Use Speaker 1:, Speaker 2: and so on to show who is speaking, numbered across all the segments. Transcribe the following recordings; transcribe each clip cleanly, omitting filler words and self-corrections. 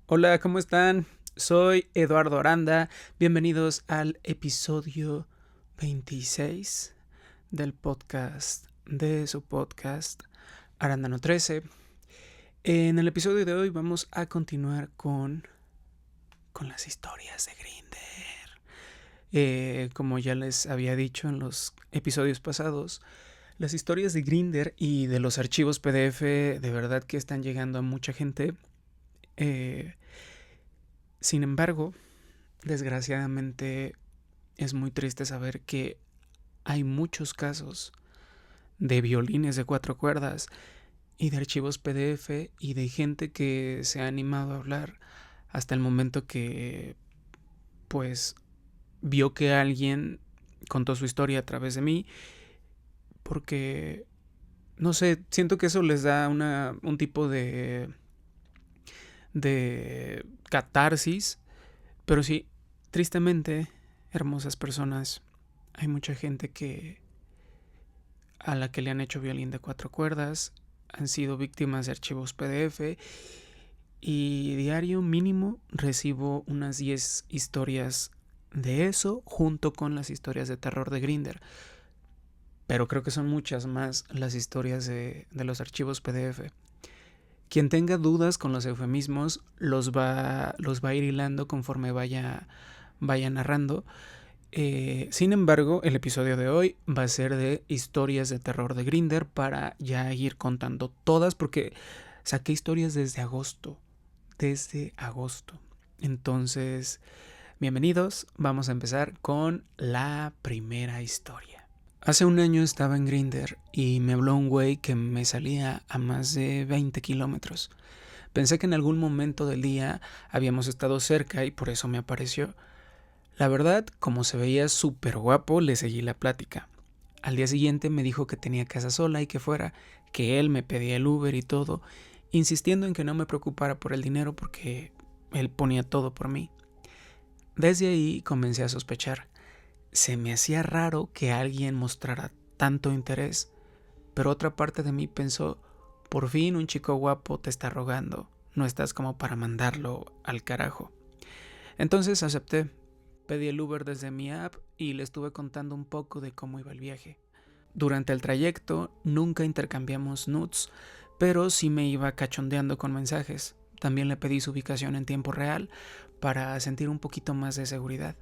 Speaker 1: Hola, ¿cómo están? Soy Eduardo Aranda. Bienvenidos al episodio 26 del podcast de su podcast Arándano 13. En el episodio de hoy vamos a continuar con las historias de Grindr. Como ya les había dicho en los episodios pasados, las historias de Grindr y de los archivos PDF de verdad que están llegando a mucha gente. Sin embargo, desgraciadamente es muy triste saber que hay muchos casos de violines de 4 cuerdas y de archivos PDF y de gente que se ha animado a hablar hasta el momento que pues vio que alguien contó su historia a través de mí, porque no sé, siento que eso les da un tipo de catarsis. Pero sí, tristemente, hermosas personas, hay mucha gente a la que le han hecho violín de 4 cuerdas, han sido víctimas de archivos PDF y diario mínimo recibo unas 10 historias de eso junto con las historias de terror de Grindr. Pero creo que son muchas más las historias de los archivos PDF. Quien tenga dudas con los eufemismos los va a ir hilando conforme vaya narrando. Sin embargo, el episodio de hoy va a ser de historias de terror de Grindr para ya ir contando todas porque saqué historias desde agosto. Desde agosto. Entonces, bienvenidos. Vamos a empezar con la primera historia. Hace un año estaba en Grindr y me habló un güey que me salía a más de 20 kilómetros. Pensé que en algún momento del día habíamos estado cerca y por eso me apareció. La verdad, como se veía súper guapo, le seguí la plática. Al día siguiente me dijo que tenía casa sola y que fuera, que él me pedía el Uber y todo, insistiendo en que no me preocupara por el dinero porque él ponía todo por mí. Desde ahí comencé a sospechar. Se me hacía raro que alguien mostrara tanto interés, pero otra parte de mí pensó, por fin un chico guapo te está rogando, no estás como para mandarlo al carajo. Entonces acepté. Pedí el Uber desde mi app y le estuve contando un poco de cómo iba el viaje. Durante el trayecto nunca intercambiamos nudes, pero sí me iba cachondeando con mensajes. También le pedí su ubicación en tiempo real para sentir un poquito más de seguridad.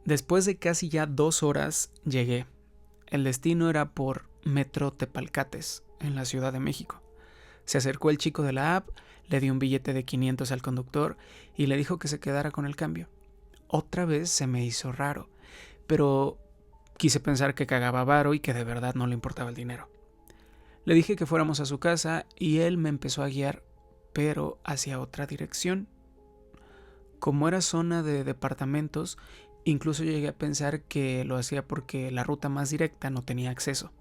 Speaker 1: Después de casi ya 2 horas llegué. El destino era por Metro Tepalcates, en la Ciudad de México. Se acercó el chico de la app, le dio un billete de 500 al conductor y le dijo que se quedara con el cambio. Otra vez se me hizo raro, pero quise pensar que cagaba varo y que de verdad no le importaba el dinero. Le dije que fuéramos a su casa y él me empezó a guiar, pero hacia otra dirección. Como era zona de departamentos, incluso llegué a pensar que lo hacía porque la ruta más directa no tenía acceso.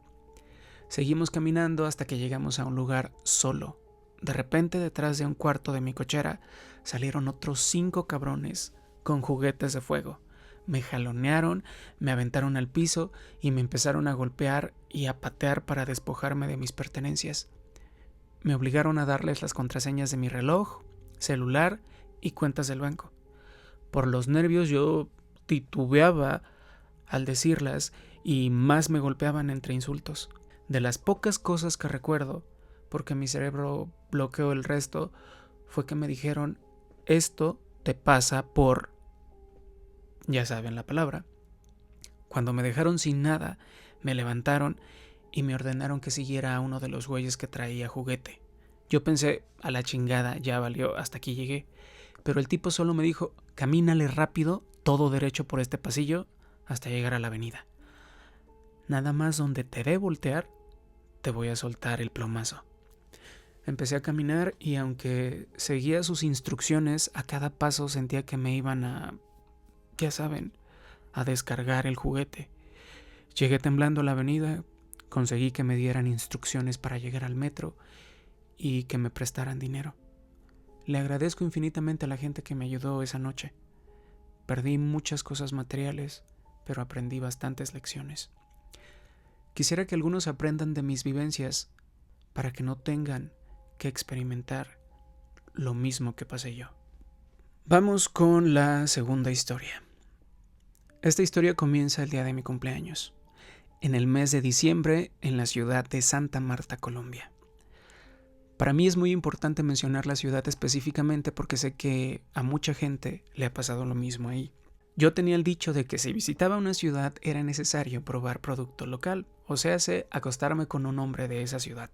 Speaker 1: Seguimos caminando hasta que llegamos a un lugar solo. De repente, detrás de un cuarto de mi cochera, salieron otros 5 cabrones con juguetes de fuego. Me jalonearon, me aventaron al piso y me empezaron a golpear y a patear para despojarme de mis pertenencias. Me obligaron a darles las contraseñas de mi reloj, celular y cuentas del banco. Por los nervios yo titubeaba al decirlas y más me golpeaban entre insultos. De las pocas cosas que recuerdo, porque mi cerebro bloqueó el resto, fue que me dijeron, esto te pasa por... ya saben la palabra. Cuando me dejaron sin nada, me levantaron y me ordenaron que siguiera a uno de los güeyes que traía juguete. Yo pensé, a la chingada, ya valió, hasta aquí llegué. Pero el tipo solo me dijo, camínale rápido, todo derecho por este pasillo, hasta llegar a la avenida. Nada más donde te dé voltear, te voy a soltar el plomazo. Empecé a caminar y aunque seguía sus instrucciones, a cada paso sentía que me iban ya saben, a descargar el juguete. Llegué temblando a la avenida, conseguí que me dieran instrucciones para llegar al metro y que me prestaran dinero. Le agradezco infinitamente a la gente que me ayudó esa noche. Perdí muchas cosas materiales, pero aprendí bastantes lecciones. Quisiera que algunos aprendan de mis vivencias para que no tengan que experimentar lo mismo que pasé yo. Vamos con la segunda historia. Esta historia comienza el día de mi cumpleaños, en el mes de diciembre, en la ciudad de Santa Marta, Colombia. Para mí es muy importante mencionar la ciudad específicamente porque sé que a mucha gente le ha pasado lo mismo ahí. Yo tenía el dicho de que si visitaba una ciudad era necesario probar producto local, o sea, acostarme con un hombre de esa ciudad.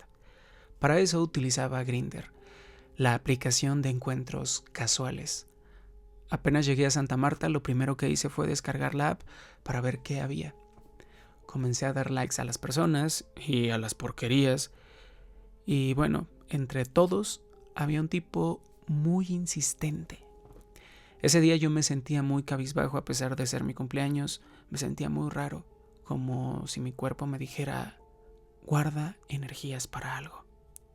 Speaker 1: Para eso utilizaba Grindr, la aplicación de encuentros casuales. Apenas llegué a Santa Marta, lo primero que hice fue descargar la app para ver qué había. Comencé a dar likes a las personas y a las porquerías. Y bueno, entre todos había un tipo muy insistente. Ese día yo me sentía muy cabizbajo a pesar de ser mi cumpleaños. Me sentía muy raro, como si mi cuerpo me dijera, guarda energías para algo.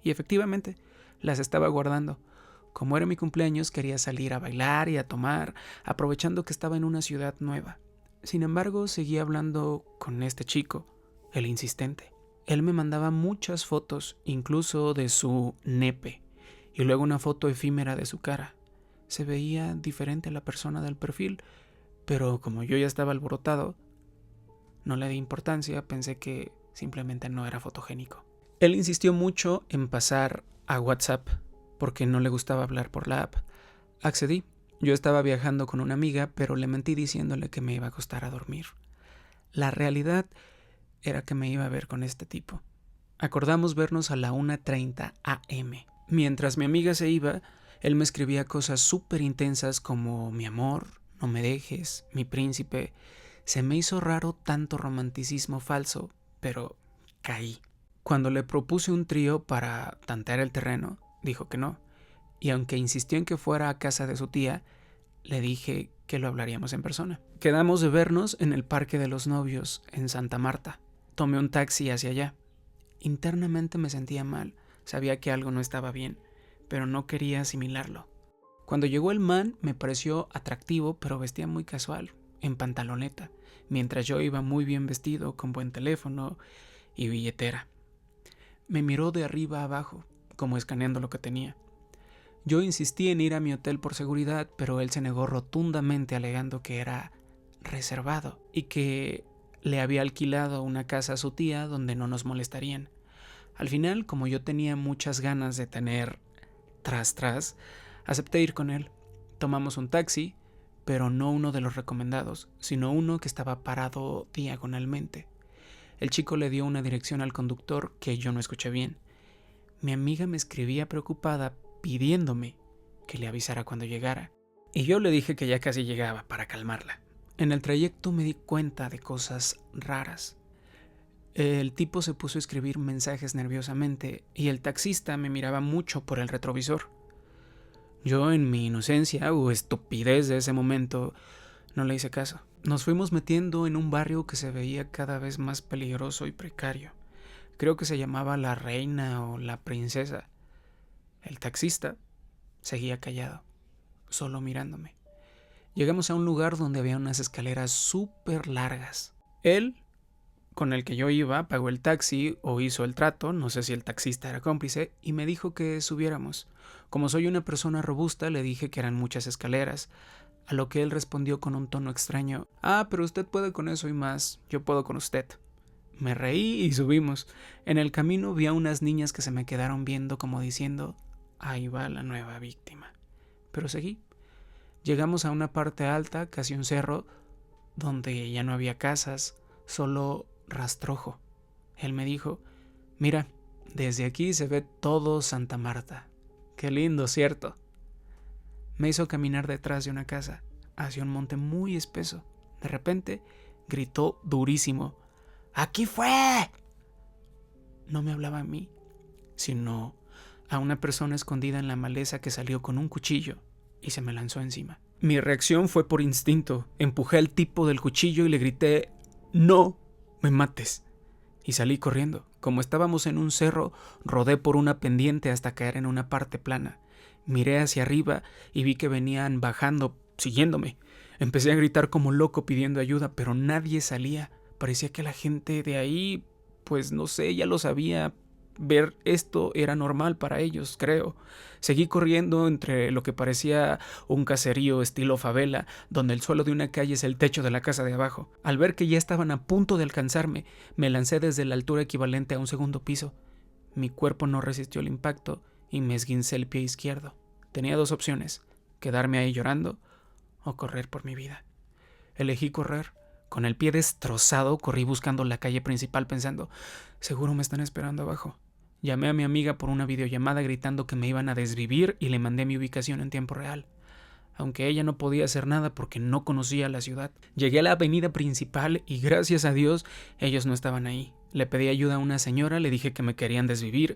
Speaker 1: Y efectivamente, las estaba guardando. Como era mi cumpleaños, quería salir a bailar y a tomar, aprovechando que estaba en una ciudad nueva. Sin embargo, seguía hablando con este chico, el insistente. Él me mandaba muchas fotos, incluso de su nepe, y luego una foto efímera de su cara. Se veía diferente a la persona del perfil, pero como yo ya estaba alborotado, no le di importancia, pensé que simplemente no era fotogénico. Él insistió mucho en pasar a WhatsApp, porque no le gustaba hablar por la app. Accedí. Yo estaba viajando con una amiga, pero le mentí diciéndole que me iba a acostar a dormir. La realidad era que me iba a ver con este tipo. Acordamos vernos a la 1:30 am. Mientras mi amiga se iba, él me escribía cosas súper intensas como mi amor, no me dejes, mi príncipe. Se me hizo raro tanto romanticismo falso, pero caí. Cuando le propuse un trío para tantear el terreno, dijo que no. Y aunque insistió en que fuera a casa de su tía, le dije que lo hablaríamos en persona. Quedamos de vernos en el Parque de los Novios, en Santa Marta. Tomé un taxi hacia allá. Internamente me sentía mal, sabía que algo no estaba bien, pero no quería asimilarlo. Cuando llegó el man me pareció atractivo, pero vestía muy casual, en pantaloneta, mientras yo iba muy bien vestido, con buen teléfono y billetera. Me miró de arriba a abajo, como escaneando lo que tenía. Yo insistí en ir a mi hotel por seguridad, pero él se negó rotundamente alegando que era reservado y que le había alquilado una casa a su tía donde no nos molestarían. Al final, como yo tenía muchas ganas de tener tras, acepté ir con él. Tomamos un taxi, pero no uno de los recomendados, sino uno que estaba parado diagonalmente. El chico le dio una dirección al conductor que yo no escuché bien. Mi amiga me escribía preocupada pidiéndome que le avisara cuando llegara, y yo le dije que ya casi llegaba para calmarla. En el trayecto me di cuenta de cosas raras. El tipo se puso a escribir mensajes nerviosamente y el taxista me miraba mucho por el retrovisor. Yo, en mi inocencia o estupidez de ese momento, no le hice caso. Nos fuimos metiendo en un barrio que se veía cada vez más peligroso y precario. Creo que se llamaba La Reina o La Princesa. El taxista seguía callado, solo mirándome. Llegamos a un lugar donde había unas escaleras súper largas. Él, con el que yo iba, pagó el taxi o hizo el trato, no sé si el taxista era cómplice, y me dijo que subiéramos. Como soy una persona robusta, le dije que eran muchas escaleras, a lo que él respondió con un tono extraño: pero usted puede con eso y más, yo puedo con usted. Me reí y subimos. En el camino vi a unas niñas que se me quedaron viendo como diciendo: ahí va la nueva víctima. Pero seguí. Llegamos a una parte alta, casi un cerro, donde ya no había casas, solo rastrojo. Él me dijo: mira, desde aquí se ve todo Santa Marta. Qué lindo, ¿cierto? Me hizo caminar detrás de una casa, hacia un monte muy espeso. De repente, gritó durísimo: ¡aquí fue! No me hablaba a mí, sino a una persona escondida en la maleza que salió con un cuchillo y se me lanzó encima. Mi reacción fue por instinto. Empujé al tipo del cuchillo y le grité: ¡no me mates! Y salí corriendo. Como estábamos en un cerro, rodé por una pendiente hasta caer en una parte plana. Miré hacia arriba y vi que venían bajando, siguiéndome. Empecé a gritar como loco pidiendo ayuda, pero nadie salía. Parecía que la gente de ahí, pues no sé, ya lo sabía, ver esto era normal para ellos, creo. Seguí corriendo entre lo que parecía un caserío estilo favela, donde el suelo de una calle es el techo de la casa de abajo. Al ver que ya estaban a punto de alcanzarme, me lancé desde la altura equivalente a un segundo piso. Mi cuerpo no resistió el impacto y me esguincé el pie izquierdo. Tenía dos opciones: quedarme ahí llorando o correr por mi vida. Elegí correr. Con el pie destrozado corrí buscando la calle principal pensando, seguro me están esperando abajo. Llamé a mi amiga por una videollamada gritando que me iban a desvivir y le mandé mi ubicación en tiempo real. Aunque ella no podía hacer nada porque no conocía la ciudad. Llegué a la avenida principal y gracias a Dios ellos no estaban ahí. Le pedí ayuda a una señora, le dije que me querían desvivir,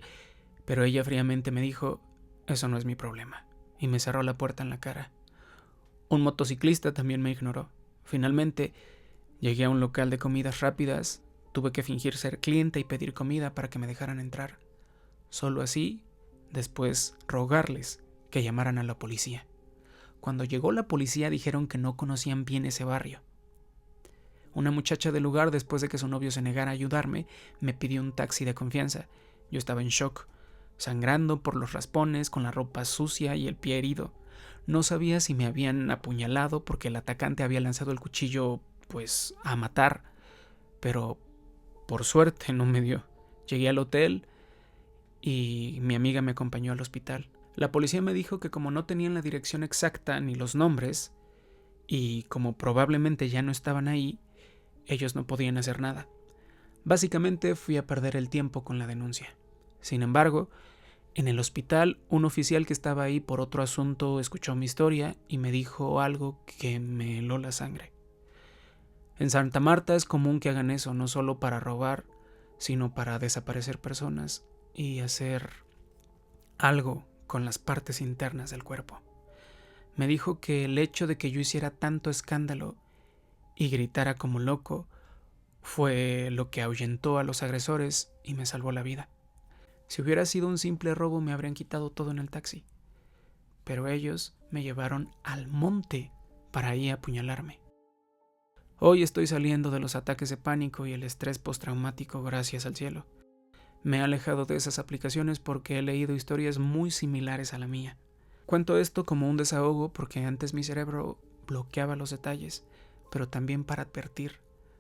Speaker 1: pero ella fríamente me dijo, eso no es mi problema, y me cerró la puerta en la cara. Un motociclista también me ignoró. Finalmente, llegué a un local de comidas rápidas, tuve que fingir ser cliente y pedir comida para que me dejaran entrar. Solo así, después rogarles que llamaran a la policía. Cuando llegó la policía dijeron que no conocían bien ese barrio. Una muchacha del lugar, después de que su novio se negara a ayudarme, me pidió un taxi de confianza. Yo estaba en shock, sangrando por los raspones, con la ropa sucia y el pie herido. No sabía si me habían apuñalado porque el atacante había lanzado el cuchillo, pues, a matar, pero por suerte no me dio. Llegué al hotel y mi amiga me acompañó al hospital. La policía me dijo que como no tenían la dirección exacta ni los nombres, y como probablemente ya no estaban ahí, ellos no podían hacer nada. Básicamente fui a perder el tiempo con la denuncia. Sin embargo, en el hospital, un oficial que estaba ahí por otro asunto escuchó mi historia y me dijo algo que me heló la sangre. En Santa Marta es común que hagan eso, no solo para robar, sino para desaparecer personas y hacer algo con las partes internas del cuerpo. Me dijo que el hecho de que yo hiciera tanto escándalo y gritara como loco fue lo que ahuyentó a los agresores y me salvó la vida. Si hubiera sido un simple robo me habrían quitado todo en el taxi, pero ellos me llevaron al monte para ahí apuñalarme. Hoy estoy saliendo de los ataques de pánico y el estrés postraumático gracias al cielo. Me he alejado de esas aplicaciones porque he leído historias muy similares a la mía. Cuento esto como un desahogo porque antes mi cerebro bloqueaba los detalles, pero también para advertir.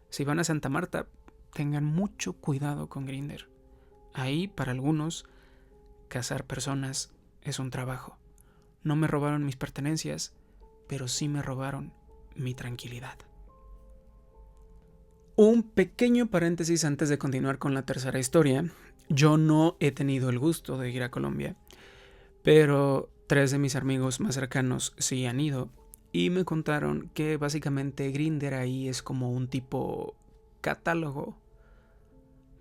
Speaker 1: Si van a Santa Marta, tengan mucho cuidado con Grindr. Ahí, para algunos, cazar personas es un trabajo. No me robaron mis pertenencias, pero sí me robaron mi tranquilidad. Un pequeño paréntesis antes de continuar con la tercera historia. Yo no he tenido el gusto de ir a Colombia, pero 3 de mis amigos más cercanos sí han ido y me contaron que básicamente Grindr ahí es como un tipo catálogo,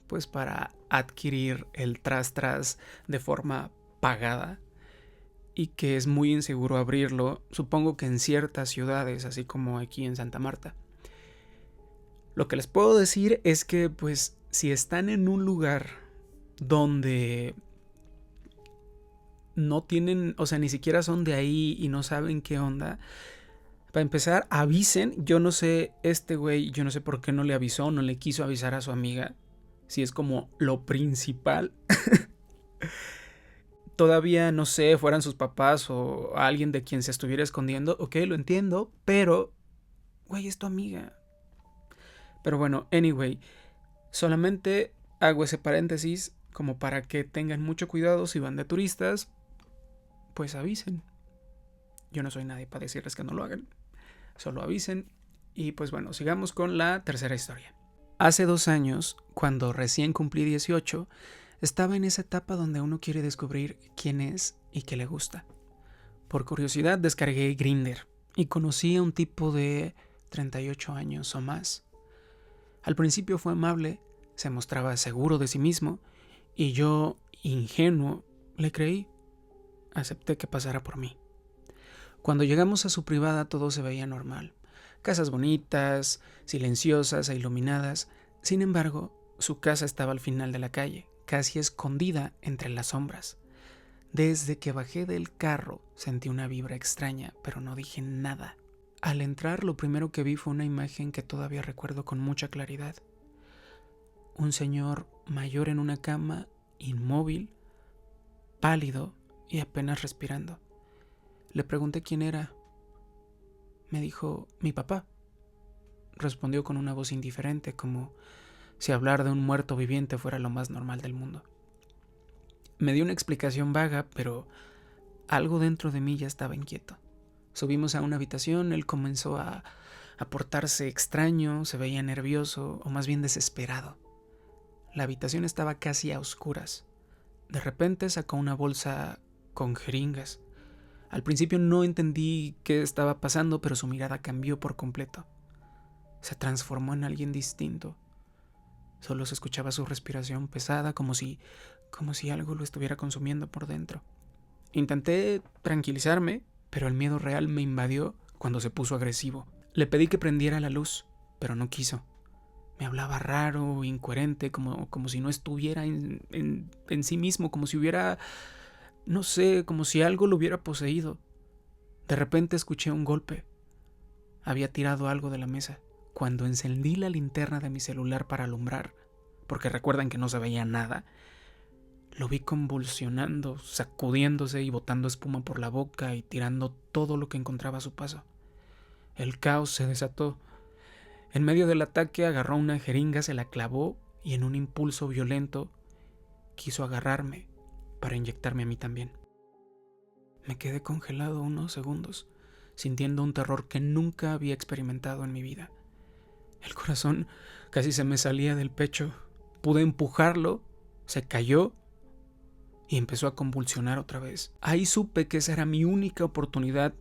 Speaker 1: pues para adquirir el tras de forma pagada y que es muy inseguro abrirlo, supongo que en ciertas ciudades, así como aquí en Santa Marta. Lo que les puedo decir es que, pues, si están en un lugar donde no tienen, o sea, ni siquiera son de ahí y no saben qué onda, para empezar, avisen. Yo no sé, este güey, yo no sé por qué no le avisó, no le quiso avisar a su amiga, si es como lo principal. Todavía, no sé, fueran sus papás o alguien de quien se estuviera escondiendo, ok, lo entiendo, pero, güey, es tu amiga. Pero bueno, anyway, solamente hago ese paréntesis como para que tengan mucho cuidado si van de turistas, pues avisen. Yo no soy nadie para decirles que no lo hagan, solo avisen. Y pues bueno, sigamos con la tercera historia. Hace 2 años, cuando recién cumplí 18, estaba en esa etapa donde uno quiere descubrir quién es y qué le gusta. Por curiosidad descargué Grindr y conocí a un tipo de 38 años o más. Al principio fue amable, se mostraba seguro de sí mismo y yo, ingenuo, le creí. Acepté que pasara por mí. Cuando llegamos a su privada todo se veía normal. Casas bonitas, silenciosas e iluminadas. Sin embargo, su casa estaba al final de la calle, casi escondida entre las sombras. Desde que bajé del carro sentí una vibra extraña, pero no dije nada. Al entrar, lo primero que vi fue una imagen que todavía recuerdo con mucha claridad. Un señor mayor en una cama inmóvil, pálido y apenas respirando. Le pregunté quién era. Me dijo, mi papá. Respondió con una voz indiferente, como si hablar de un muerto viviente fuera lo más normal del mundo. Me dio una explicación vaga, pero algo dentro de mí ya estaba inquieto. Subimos a una habitación, él comenzó a portarse extraño, se veía nervioso o más bien desesperado. La habitación estaba casi a oscuras. De repente sacó una bolsa con jeringas. Al principio no entendí qué estaba pasando, pero su mirada cambió por completo. Se transformó en alguien distinto. Solo se escuchaba su respiración pesada, como si algo lo estuviera consumiendo por dentro. Intenté tranquilizarme, pero el miedo real me invadió cuando se puso agresivo. Le pedí que prendiera la luz, pero no quiso. Me hablaba raro, incoherente, como si no estuviera en sí mismo, como si hubiera, no sé, como si algo lo hubiera poseído. De repente escuché un golpe. Había tirado algo de la mesa. Cuando encendí la linterna de mi celular para alumbrar, porque recuerdan que no se veía nada, lo vi convulsionando, sacudiéndose y botando espuma por la boca y tirando todo lo que encontraba a su paso. El caos se desató. En medio del ataque agarró una jeringa, se la clavó y en un impulso violento quiso agarrarme para inyectarme a mí también. Me quedé congelado unos segundos, sintiendo un terror que nunca había experimentado en mi vida. El corazón casi se me salía del pecho. Pude empujarlo, se cayó y empezó a convulsionar otra vez. Ahí supe que esa era mi única oportunidad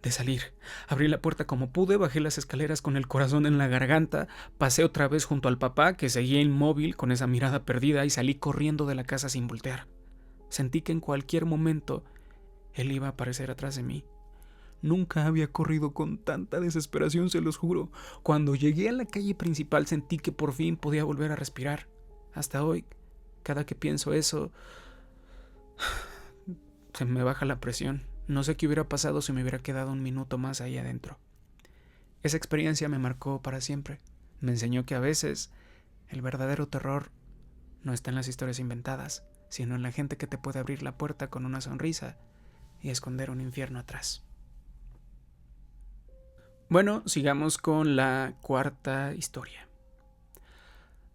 Speaker 1: de salir. Abrí la puerta como pude, bajé las escaleras con el corazón en la garganta, pasé otra vez junto al papá, que seguía inmóvil con esa mirada perdida, y salí corriendo de la casa sin voltear. Sentí que en cualquier momento él iba a aparecer atrás de mí. Nunca había corrido con tanta desesperación, se los juro. Cuando llegué a la calle principal sentí que por fin podía volver a respirar. Hasta hoy, cada que pienso eso, se me baja la presión. No sé qué hubiera pasado si me hubiera quedado un minuto más ahí adentro. Esa experiencia me marcó para siempre. Me enseñó que a veces el verdadero terror no está en las historias inventadas, sino en la gente que te puede abrir la puerta con una sonrisa y esconder un infierno atrás. Bueno, sigamos con la cuarta historia.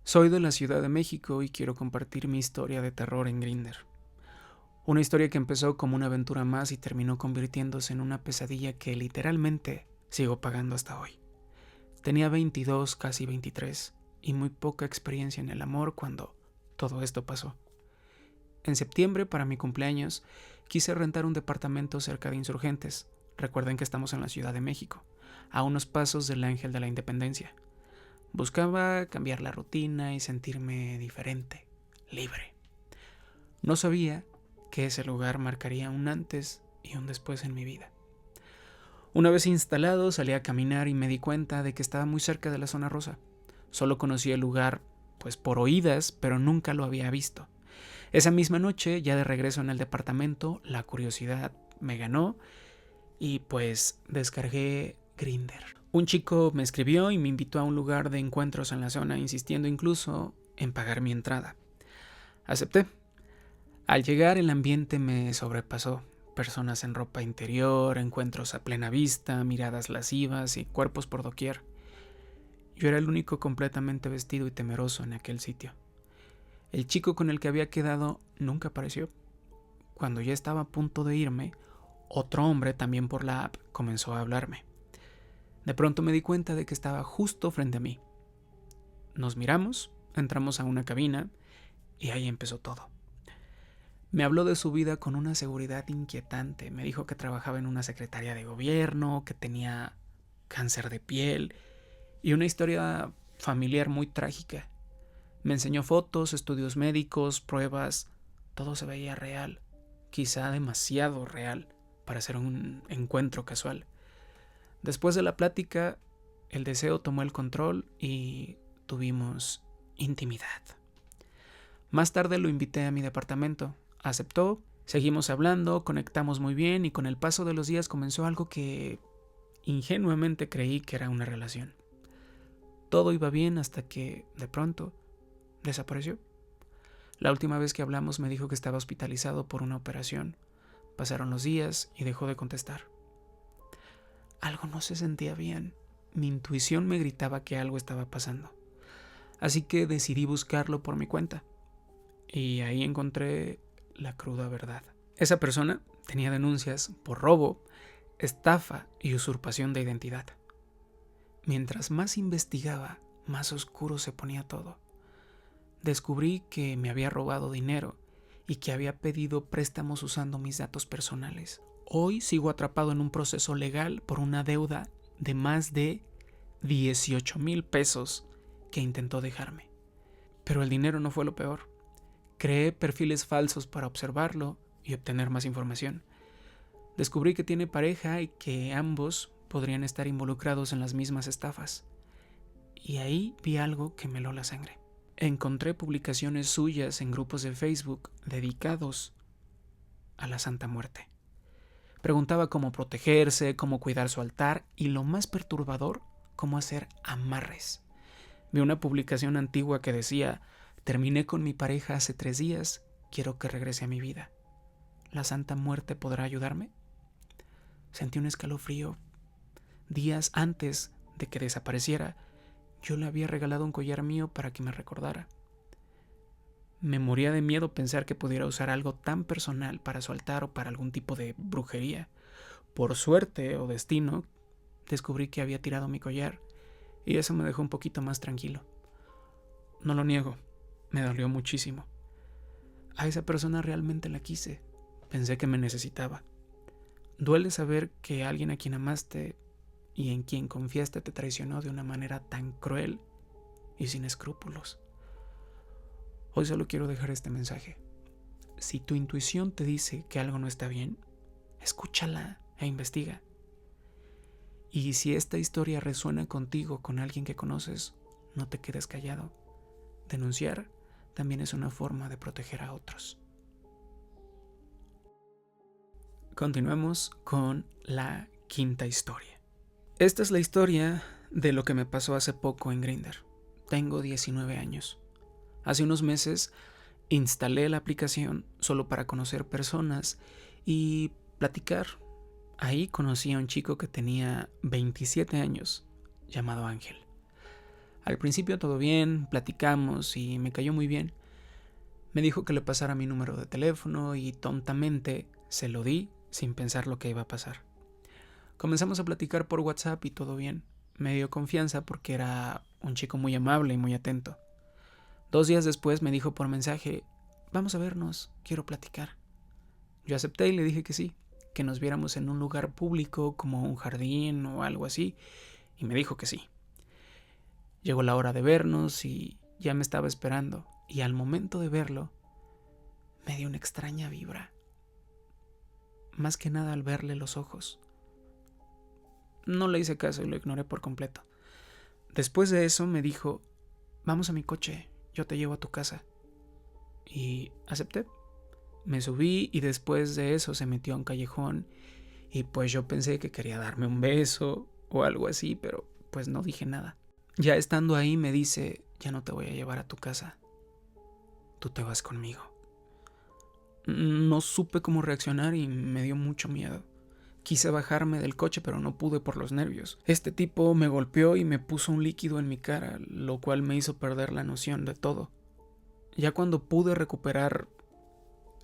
Speaker 1: Soy de la Ciudad de México y quiero compartir mi historia de terror en Grindr. Una historia que empezó como una aventura más y terminó convirtiéndose en una pesadilla que literalmente sigo pagando hasta hoy. Tenía 22, casi 23, y muy poca experiencia en el amor cuando todo esto pasó. En septiembre, para mi cumpleaños, quise rentar un departamento cerca de Insurgentes. Recuerden que estamos en la Ciudad de México, a unos pasos del Ángel de la Independencia. Buscaba cambiar la rutina y sentirme diferente, libre. No sabía que ese lugar marcaría un antes y un después en mi vida. Una vez instalado, salí a caminar y me di cuenta de que estaba muy cerca de la zona rosa. Solo conocía el lugar, pues por oídas, pero nunca lo había visto. Esa misma noche, ya de regreso en el departamento, la curiosidad me ganó y pues descargué Grindr. Un chico me escribió y me invitó a un lugar de encuentros en la zona, insistiendo incluso en pagar mi entrada. Acepté. Al llegar, el ambiente me sobrepasó. Personas en ropa interior, encuentros a plena vista, miradas lascivas y cuerpos por doquier. Yo era el único completamente vestido y temeroso en aquel sitio. El chico con el que había quedado nunca apareció. Cuando ya estaba a punto de irme, otro hombre, también por la app, comenzó a hablarme. De pronto me di cuenta de que estaba justo frente a mí. Nos miramos, entramos a una cabina y ahí empezó todo. Me habló de su vida con una seguridad inquietante. Me dijo que trabajaba en una secretaría de gobierno, que tenía cáncer de piel y una historia familiar muy trágica. Me enseñó fotos, estudios médicos, pruebas. Todo se veía real, quizá demasiado real para ser un encuentro casual. Después de la plática, el deseo tomó el control y tuvimos intimidad. Más tarde lo invité a mi departamento. Aceptó, seguimos hablando, conectamos muy bien y con el paso de los días comenzó algo que ingenuamente creí que era una relación. Todo iba bien hasta que, de pronto, desapareció. La última vez que hablamos me dijo que estaba hospitalizado por una operación. Pasaron los días y dejó de contestar. Algo no se sentía bien. Mi intuición me gritaba que algo estaba pasando. Así que decidí buscarlo por mi cuenta. Y ahí encontré la cruda verdad. Esa persona tenía denuncias por robo, estafa y usurpación de identidad. Mientras más investigaba, más oscuro se ponía todo. Descubrí que me había robado dinero y que había pedido préstamos usando mis datos personales. Hoy sigo atrapado en un proceso legal por una deuda de más de 18,000 pesos que intentó dejarme. Pero el dinero no fue lo peor. Creé perfiles falsos para observarlo y obtener más información. Descubrí que tiene pareja y que ambos podrían estar involucrados en las mismas estafas. Y ahí vi algo que me heló la sangre. Encontré publicaciones suyas en grupos de Facebook dedicados a la Santa Muerte. Preguntaba cómo protegerse, cómo cuidar su altar y, lo más perturbador, cómo hacer amarres. Vi una publicación antigua que decía: terminé con mi pareja hace 3 días, quiero que regrese a mi vida. ¿La Santa Muerte podrá ayudarme? Sentí un escalofrío. Días antes de que desapareciera, yo le había regalado un collar mío para que me recordara. Me moría de miedo pensar que pudiera usar algo tan personal para su altar o para algún tipo de brujería. Por suerte o destino, descubrí que había tirado mi collar y eso me dejó un poquito más tranquilo. No lo niego, me dolió muchísimo. A esa persona realmente la quise, pensé que me necesitaba. Duele saber que alguien a quien amaste y en quien confiaste te traicionó de una manera tan cruel y sin escrúpulos. Hoy solo quiero dejar este mensaje. Si tu intuición te dice que algo no está bien, escúchala e investiga. Y si esta historia resuena contigo, con alguien que conoces, no te quedes callado. Denunciar también es una forma de proteger a otros. Continuemos con la quinta historia. Esta es la historia de lo que me pasó hace poco en Grindr. Tengo 19 años. Hace unos meses instalé la aplicación solo para conocer personas y platicar. Ahí conocí a un chico que tenía 27 años, llamado Ángel. Al principio todo bien, platicamos y me cayó muy bien. Me dijo que le pasara mi número de teléfono y tontamente se lo di sin pensar lo que iba a pasar. Comenzamos a platicar por WhatsApp y todo bien. Me dio confianza porque era un chico muy amable y muy atento. 2 días después me dijo por mensaje: vamos a vernos, quiero platicar. Yo acepté y le dije que sí, que nos viéramos en un lugar público como un jardín o algo así, y me dijo que sí. Llegó la hora de vernos y ya me estaba esperando, y al momento de verlo me dio una extraña vibra. Más que nada al verle los ojos. No le hice caso y lo ignoré por completo. Después de eso me dijo: vamos a mi coche, yo te llevo a tu casa. Y acepté. Me subí y después de eso se metió a un callejón y pues yo pensé que quería darme un beso o algo así, pero pues no dije nada. Ya estando ahí me dice: ya no te voy a llevar a tu casa, tú te vas conmigo. No supe cómo reaccionar y me dio mucho miedo. Quise bajarme del coche pero no pude por los nervios. Este tipo me golpeó y me puso un líquido en mi cara, lo cual me hizo perder la noción de todo. Ya cuando pude recuperar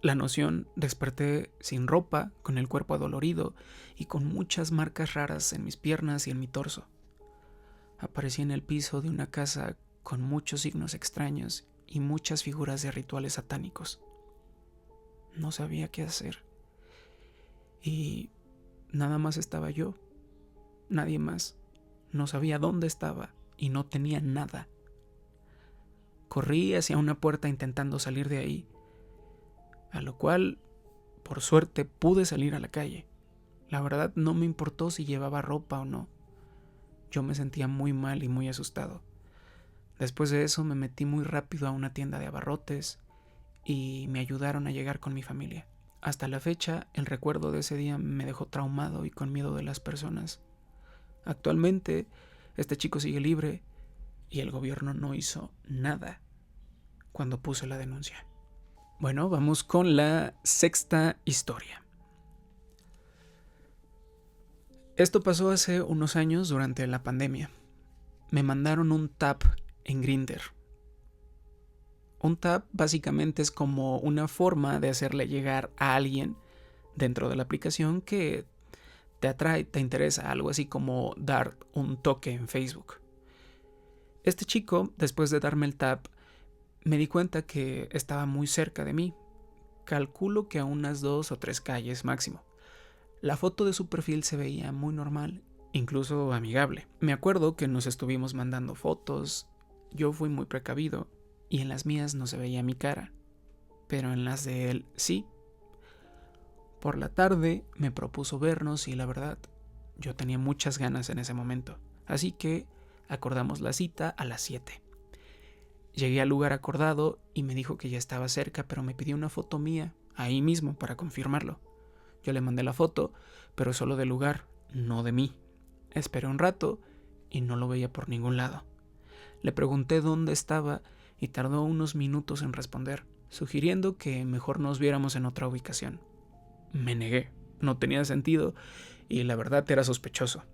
Speaker 1: la noción, desperté sin ropa, con el cuerpo adolorido y con muchas marcas raras en mis piernas y en mi torso. Aparecí en el piso de una casa con muchos signos extraños y muchas figuras de rituales satánicos. No sabía qué hacer. Y nada más estaba yo, nadie más. No sabía dónde estaba y no tenía nada. Corrí hacia una puerta intentando salir de ahí, a lo cual, por suerte, pude salir a la calle. La verdad no me importó si llevaba ropa o no. Yo me sentía muy mal y muy asustado. Después de eso me metí muy rápido a una tienda de abarrotes y me ayudaron a llegar con mi familia. Hasta la fecha, el recuerdo de ese día me dejó traumado y con miedo de las personas. Actualmente, este chico sigue libre y el gobierno no hizo nada cuando puse la denuncia. Bueno, vamos con la sexta historia. Esto pasó hace unos años durante la pandemia. Me mandaron un tap en Grindr. Un tap básicamente es como una forma de hacerle llegar a alguien dentro de la aplicación que te atrae, te interesa, algo así como dar un toque en Facebook. Este chico, después de darme el tap, me di cuenta que estaba muy cerca de mí. Calculo que a unas 2 o 3 calles máximo. La foto de su perfil se veía muy normal, incluso amigable. Me acuerdo que nos estuvimos mandando fotos, yo fui muy precavido y en las mías no se veía mi cara, pero en las de él sí. Por la tarde me propuso vernos y la verdad, yo tenía muchas ganas en ese momento, así que acordamos la cita a las 7. Llegué al lugar acordado y me dijo que ya estaba cerca, pero me pidió una foto mía, ahí mismo, para confirmarlo. Yo le mandé la foto, pero solo del lugar, no de mí. Esperé un rato y no lo veía por ningún lado. Le pregunté dónde estaba y tardó unos minutos en responder, sugiriendo que mejor nos viéramos en otra ubicación. Me negué, no tenía sentido y la verdad era sospechoso.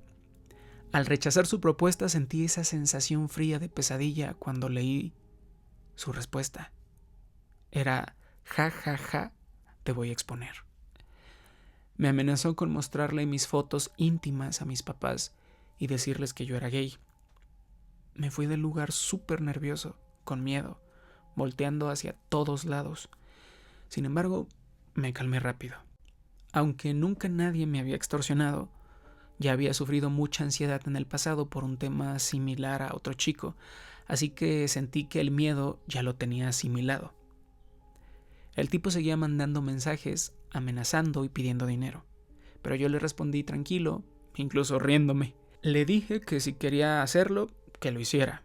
Speaker 1: Al rechazar su propuesta sentí esa sensación fría de pesadilla cuando leí su respuesta. Era ja ja ja, te voy a exponer. Me amenazó con mostrarle mis fotos íntimas a mis papás y decirles que yo era gay. Me fui del lugar súper nervioso, con miedo, volteando hacia todos lados. Sin embargo, me calmé rápido. Aunque nunca nadie me había extorsionado, ya había sufrido mucha ansiedad en el pasado por un tema similar a otro chico, así que sentí que el miedo ya lo tenía asimilado. El tipo seguía mandando mensajes, amenazando y pidiendo dinero, pero yo le respondí tranquilo, incluso riéndome. Le dije que si quería hacerlo, que lo hiciera.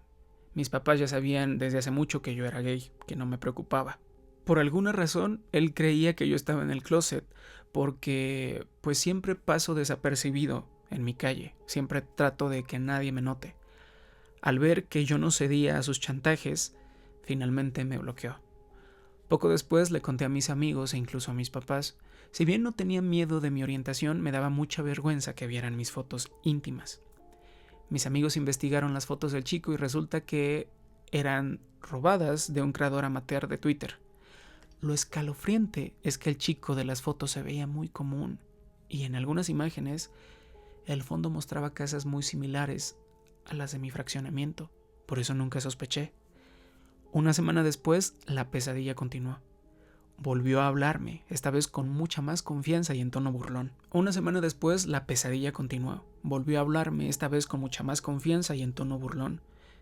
Speaker 1: Mis papás ya sabían desde hace mucho que yo era gay, que no me preocupaba. Por alguna razón, él creía que yo estaba en el closet, porque pues siempre paso desapercibido en mi calle, siempre trato de que nadie me note. Al ver que yo no cedía a sus chantajes, finalmente me bloqueó. Poco después le conté a mis amigos e incluso a mis papás. Si bien no tenía miedo de mi orientación, me daba mucha vergüenza que vieran mis fotos íntimas. Mis amigos investigaron las fotos del chico y resulta que eran robadas de un creador amateur de Twitter. Lo escalofriante es que el chico de las fotos se veía muy común y en algunas imágenes el fondo mostraba casas muy similares a las de mi fraccionamiento. Por eso nunca sospeché. Una semana después, la pesadilla continuó. Volvió a hablarme, esta vez con mucha más confianza y en tono burlón. Una semana después, la pesadilla continuó. Volvió a hablarme, esta vez con mucha más confianza y en tono burlón.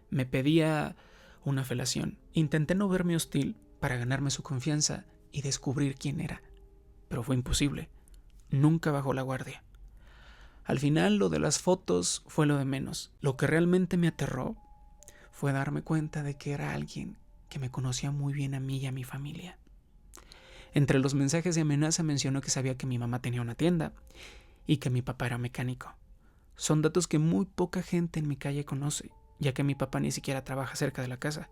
Speaker 1: Me pedía una felación. Intenté no verme hostil para ganarme su confianza y descubrir quién era, pero fue imposible. Nunca bajó la guardia. Al final, lo de las fotos fue lo de menos. Lo que realmente me aterró fue darme cuenta de que era alguien que me conocía muy bien a mí y a mi familia. Entre los mensajes de amenaza mencionó que sabía que mi mamá tenía una tienda y que mi papá era mecánico. Son datos que muy poca gente en mi calle conoce, ya que mi papá ni siquiera trabaja cerca de la casa.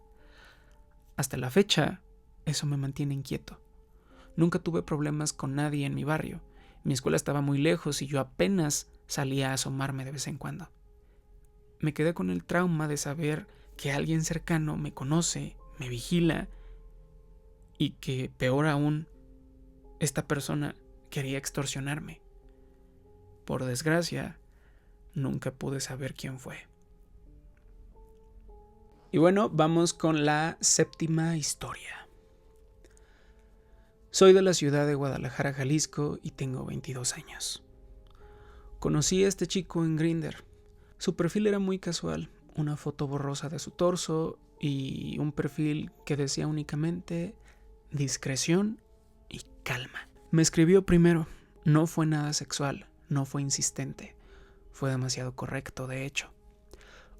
Speaker 1: Hasta la fecha, eso me mantiene inquieto. Nunca tuve problemas con nadie en mi barrio. Mi escuela estaba muy lejos y yo apenas salía a asomarme de vez en cuando. Me quedé con el trauma de saber que alguien cercano me conoce, me vigila y que, peor aún, esta persona quería extorsionarme. Por desgracia, nunca pude saber quién fue. Y bueno, vamos con la séptima historia. Soy de la ciudad de Guadalajara, Jalisco y tengo 22 años. Conocí a este chico en Grindr. Su perfil era muy casual, una foto borrosa de su torso y un perfil que decía únicamente discreción y calma. Me escribió primero, no fue nada sexual, no fue insistente, fue demasiado correcto de hecho.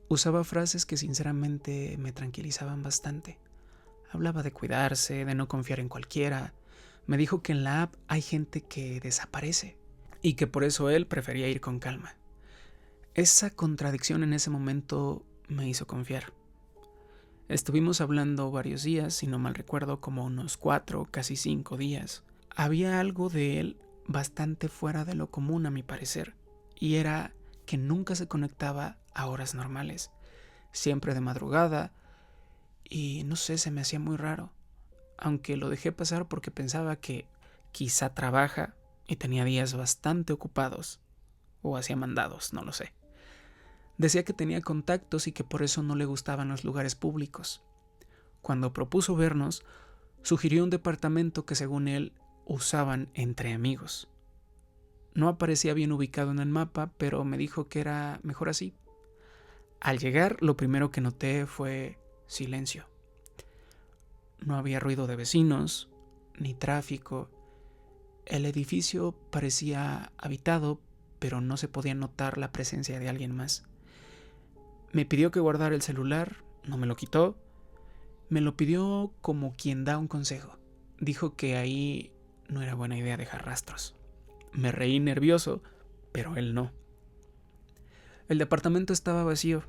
Speaker 1: Usaba frases que sinceramente me tranquilizaban bastante. Hablaba de cuidarse, de no confiar en cualquiera. Me dijo que en la app hay gente que desaparece y que por eso él prefería ir con calma. Esa contradicción en ese momento me hizo confiar. Estuvimos hablando varios días, si no mal recuerdo, como unos 4, casi 5 días. Había algo de él bastante fuera de lo común a mi parecer, y era que nunca se conectaba a horas normales, siempre de madrugada, y no sé, se me hacía muy raro, aunque lo dejé pasar porque pensaba que quizá trabaja y tenía días bastante ocupados, o hacía mandados, no lo sé. Decía que tenía contactos y que por eso no le gustaban los lugares públicos. Cuando propuso vernos, sugirió un departamento que según él usaban entre amigos. No aparecía bien ubicado en el mapa, pero me dijo que era mejor así. Al llegar, lo primero que noté fue silencio. No había ruido de vecinos, ni tráfico. El edificio parecía habitado, pero no se podía notar la presencia de alguien más. Me pidió que guardara el celular, no me lo quitó. Me lo pidió como quien da un consejo. Dijo que ahí no era buena idea dejar rastros. Me reí nervioso, pero él no. El departamento estaba vacío.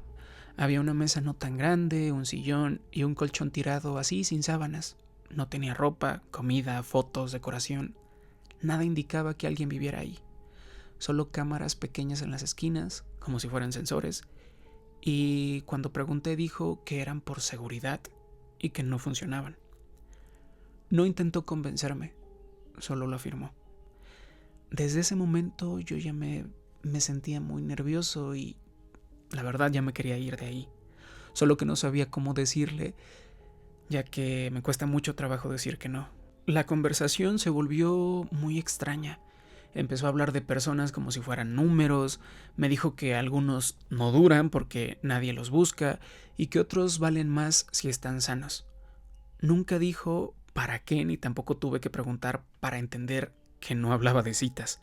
Speaker 1: Había una mesa no tan grande, un sillón y un colchón tirado así sin sábanas. No tenía ropa, comida, fotos, decoración. Nada indicaba que alguien viviera ahí. Solo cámaras pequeñas en las esquinas, como si fueran sensores. Y cuando pregunté dijo que eran por seguridad y que no funcionaban. No intentó convencerme, solo lo afirmó. Desde ese momento yo ya me sentía muy nervioso y la verdad ya me quería ir de ahí. Solo que no sabía cómo decirle, ya que me cuesta mucho trabajo decir que no. La conversación se volvió muy extraña. Empezó a hablar de personas como si fueran números, me dijo que algunos no duran porque nadie los busca y que otros valen más si están sanos. Nunca dijo para qué ni tampoco tuve que preguntar para entender que no hablaba de citas.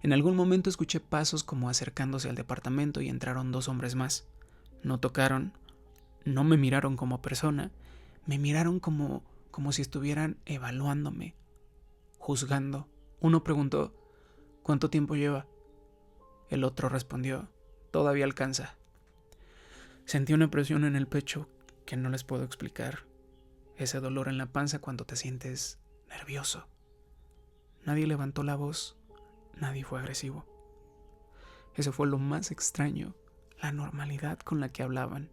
Speaker 1: En algún momento escuché pasos como acercándose al departamento y entraron 2 hombres más. No tocaron, no me miraron como persona, me miraron como si estuvieran evaluándome, juzgando. Uno preguntó, ¿cuánto tiempo lleva? El otro respondió, todavía alcanza. Sentí una presión en el pecho que no les puedo explicar. Ese dolor en la panza cuando te sientes nervioso. Nadie levantó la voz, nadie fue agresivo. Eso fue lo más extraño, la normalidad con la que hablaban.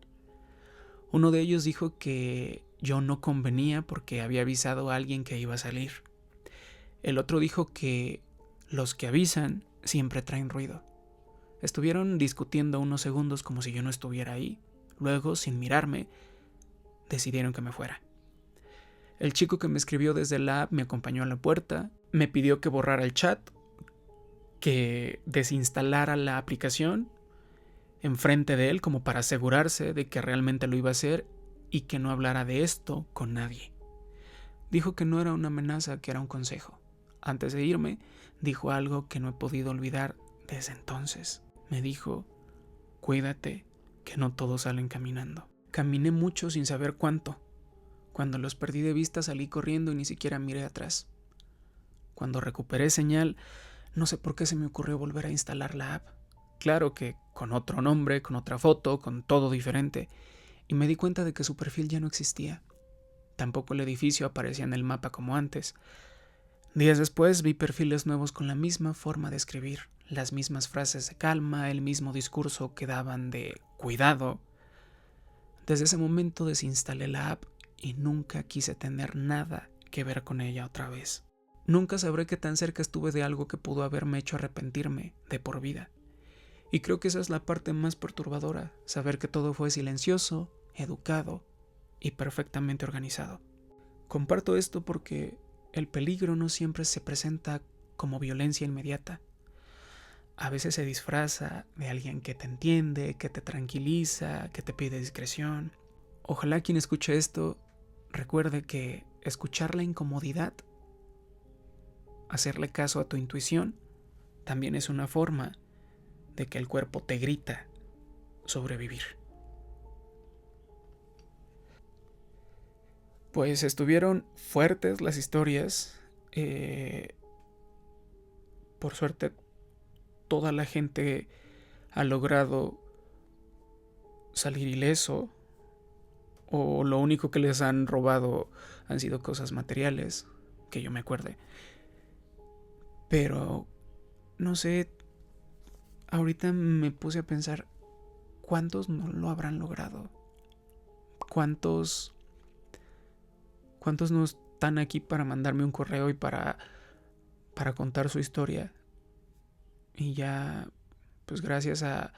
Speaker 1: Uno de ellos dijo que yo no convenía porque había avisado a alguien que iba a salir. El otro dijo que los que avisan siempre traen ruido. Estuvieron discutiendo unos segundos como si yo no estuviera ahí. Luego, sin mirarme, decidieron que me fuera. El chico que me escribió desde la app me acompañó a la puerta, me pidió que borrara el chat, que desinstalara la aplicación enfrente de él como para asegurarse de que realmente lo iba a hacer y que no hablara de esto con nadie. Dijo que no era una amenaza, que era un consejo. Antes de irme, dijo algo que no he podido olvidar desde entonces. Me dijo, cuídate, que no todos salen caminando. Caminé mucho sin saber cuánto. Cuando los perdí de vista salí corriendo y ni siquiera miré atrás. Cuando recuperé señal, no sé por qué se me ocurrió volver a instalar la app. Claro que con otro nombre, con otra foto, con todo diferente. Y me di cuenta de que su perfil ya no existía. Tampoco el edificio aparecía en el mapa como antes. Días después vi perfiles nuevos con la misma forma de escribir, las mismas frases de calma, el mismo discurso que daban de cuidado. Desde ese momento desinstalé la app y nunca quise tener nada que ver con ella otra vez. Nunca sabré qué tan cerca estuve de algo que pudo haberme hecho arrepentirme de por vida. Y creo que esa es la parte más perturbadora, saber que todo fue silencioso, educado y perfectamente organizado. Comparto esto porque el peligro no siempre se presenta como violencia inmediata. A veces se disfraza de alguien que te entiende, que te tranquiliza, que te pide discreción. Ojalá quien escuche esto recuerde que escuchar la incomodidad, hacerle caso a tu intuición, también es una forma de que el cuerpo te grita sobrevivir. Pues estuvieron fuertes las historias. Por suerte, toda la gente ha logrado salir ileso. o lo único que les han robado han sido cosas materiales, que yo me acuerde. Pero, no sé, ahorita me puse a pensar, ¿cuántos no lo habrán logrado? ¿Cuántos no están aquí para mandarme un correo y para contar su historia? Y ya, pues gracias a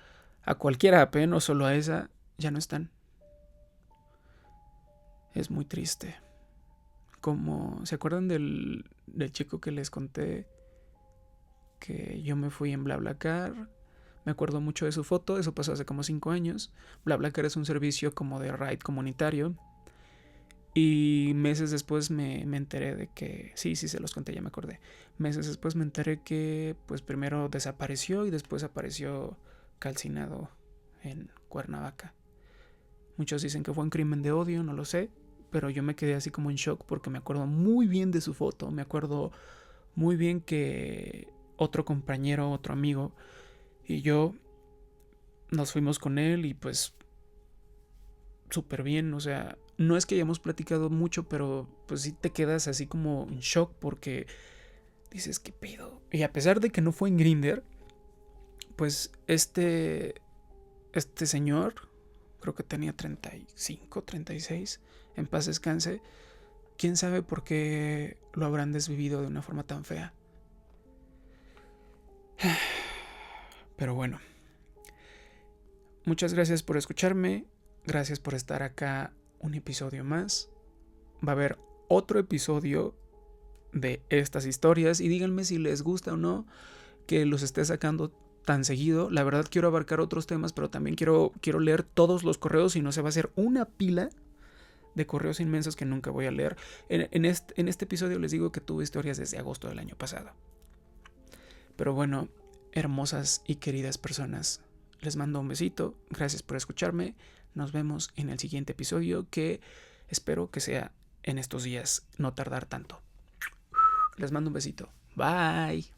Speaker 1: cualquier app, no solo a esa, ya no están. Es muy triste. Como, ¿se acuerdan del chico que les conté que yo me fui en BlaBlaCar? Me acuerdo mucho de su foto, eso pasó hace como 5 años. BlaBlaCar es un servicio como de ride comunitario. Y meses después me enteré de que... Sí, se los conté, ya me acordé. Meses después me enteré que pues primero desapareció y después apareció calcinado en Cuernavaca. Muchos dicen que fue un crimen de odio, no lo sé, pero yo me quedé así como en shock porque me acuerdo muy bien de su foto. Me acuerdo muy bien que otro compañero, otro amigo y yo nos fuimos con él y pues súper bien, o sea, no es que hayamos platicado mucho, pero pues sí te quedas así como en shock porque dices, ¿qué pedo? Y a pesar de que no fue en Grindr, pues este señor, creo que tenía 35, 36, en paz descanse, quién sabe por qué lo habrán desvivido de una forma tan fea. Pero bueno, muchas gracias por escucharme, gracias por estar acá un episodio más. Va a haber otro episodio de estas historias y díganme si les gusta o no que los esté sacando tan seguido. La verdad quiero abarcar otros temas, pero también quiero leer todos los correos y no se va a hacer una pila de correos inmensos que nunca voy a leer. En este episodio les digo que tuve historias desde agosto del año pasado. Pero bueno, hermosas y queridas personas, les mando un besito, gracias por escucharme, nos vemos en el siguiente episodio que espero que sea en estos días, no tardar tanto. Les mando un besito, bye.